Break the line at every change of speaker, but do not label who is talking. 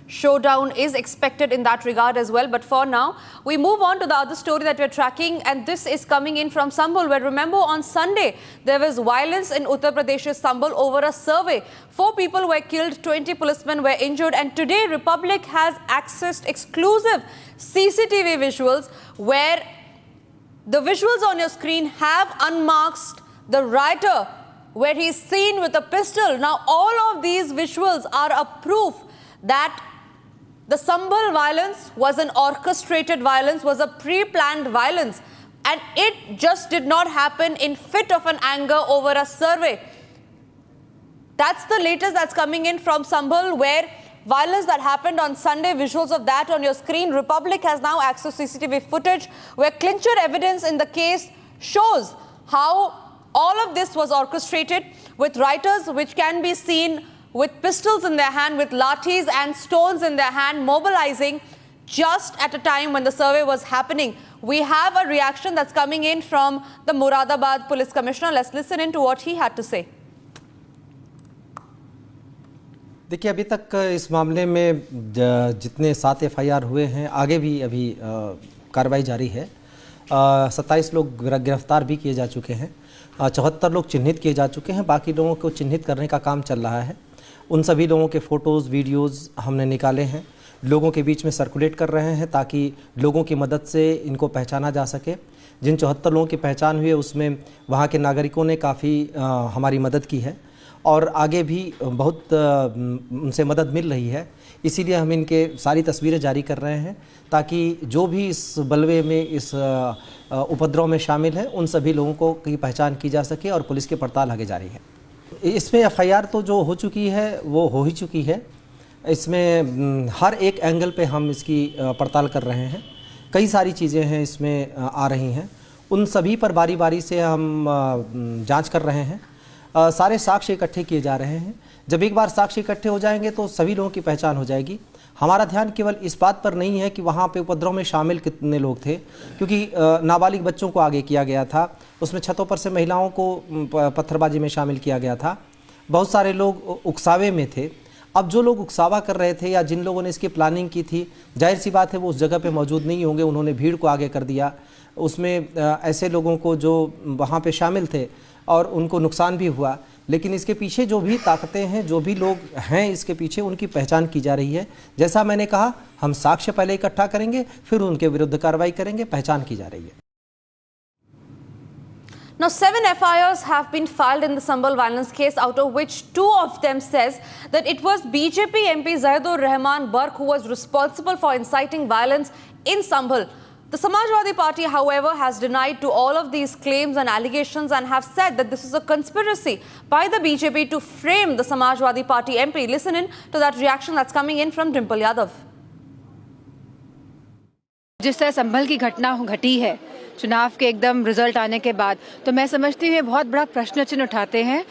showdown is expected in that regard as well. But for now, we move on to the other story that we're tracking, and this is coming in from Sambhal, where remember on Sunday there was violence in Uttar Pradesh's Sambhal over a survey. 4 people were killed, 20 policemen were injured, and today Republic has accessed exclusive CCTV visuals where the visuals on your screen have unmasked the rioter, where he's seen with a pistol. Now, all of these visuals are a proof that the Sambhal violence was an orchestrated violence, was a pre-planned violence, and it just did not happen in fit of an anger over a survey. That's the latest that's coming in from Sambhal, where violence that happened on Sunday, visuals of that on your screen. Republic has now accessed CCTV footage where clincher evidence in the case shows how all of this was orchestrated, with rioters which can be seen with pistols in their hand, with lathis and stones in their hand, mobilizing just at a time when the survey was happening. We have a reaction that's coming in from the Moradabad Police Commissioner. Let's listen in to what he had to say.
देखिए, अभी तक इस मामले में जितने 7 FIR हुए हैं, आगे भी अभी कार्रवाई जारी है। 27 लोग गिरफ्तार भी किए जा चुके हैं, 74 लोग चिन्हित किए जा चुके हैं। बाकी लोगों को चिन्हित करने का काम चल रहा है। उन सभी लोगों के फ़ोटोज़, वीडियोज़ हमने निकाले हैं, लोगों के बीच में सर्कुलेट कर रहे हैं ताकि लोगों की मदद से इनको पहचाना जा सके। जिन 74 लोगों की पहचान हुई है उसमें वहाँ के नागरिकों ने काफ़ी हमारी मदद की है और आगे भी बहुत उनसे मदद मिल रही है। इसीलिए हम इनके सारी तस्वीरें जारी कर रहे हैं ताकि जो भी इस बलवे में, इस उपद्रव में शामिल है, उन सभी लोगों की पहचान की जा सके और पुलिस की पड़ताल आगे जारी है। इसमें FIR तो जो हो चुकी है वो हो ही चुकी है। इसमें हर एक एंगल पे हम इसकी पड़ताल कर रहे हैं। कई सारी चीज़ें हैं इसमें आ रही हैं, उन सभी पर बारी बारी से हम जांच कर रहे हैं। सारे साक्ष्य इकट्ठे किए जा रहे हैं। जब एक बार साक्ष्य इकट्ठे हो जाएंगे तो सभी लोगों की पहचान हो जाएगी। हमारा ध्यान केवल इस बात पर नहीं है कि वहाँ पे उपद्रव में शामिल कितने लोग थे, क्योंकि नाबालिग बच्चों को आगे किया गया था। उसमें छतों पर से महिलाओं को पत्थरबाजी में शामिल किया गया था। बहुत सारे लोग उकसावे में थे। अब जो लोग उकसावा कर रहे थे या जिन लोगों ने इसकी प्लानिंग की थी, जाहिर सी बात है वो उस जगह पे मौजूद नहीं होंगे। उन्होंने भीड़ को आगे कर दिया। उसमें ऐसे लोगों को जो वहाँ पे शामिल थे और उनको नुकसान भी हुआ, लेकिन इसके पीछे जो भी ताकतें हैं, जो भी लोग हैं इसके पीछे, उनकी पहचान की जा रही है। जैसा मैंने कहा, हम साक्ष्य पहले इकट्ठा करेंगे, फिर उनके विरुद्ध कार्रवाई करेंगे। पहचान की जा रही है।
Now, 7 FIRs have been filed in the Sambhal violence case, out of which 2 of them says that it was BJP MP Zaidur Rahman Barq who was responsible for inciting violence in Sambhal. The Samajwadi Party, however, has denied to all of these claims and allegations and have said that this is a conspiracy by the BJP to frame the Samajwadi Party MP. Listen in to that reaction that's coming in from Dimple Yadav.
जिस तरह संभल की घटना घटी है चुनाव के एकदम result आने के बाद, तो मैं समझती हूँ ये बहुत बड़ा प्रश्न चिन्ह उठाते हैं।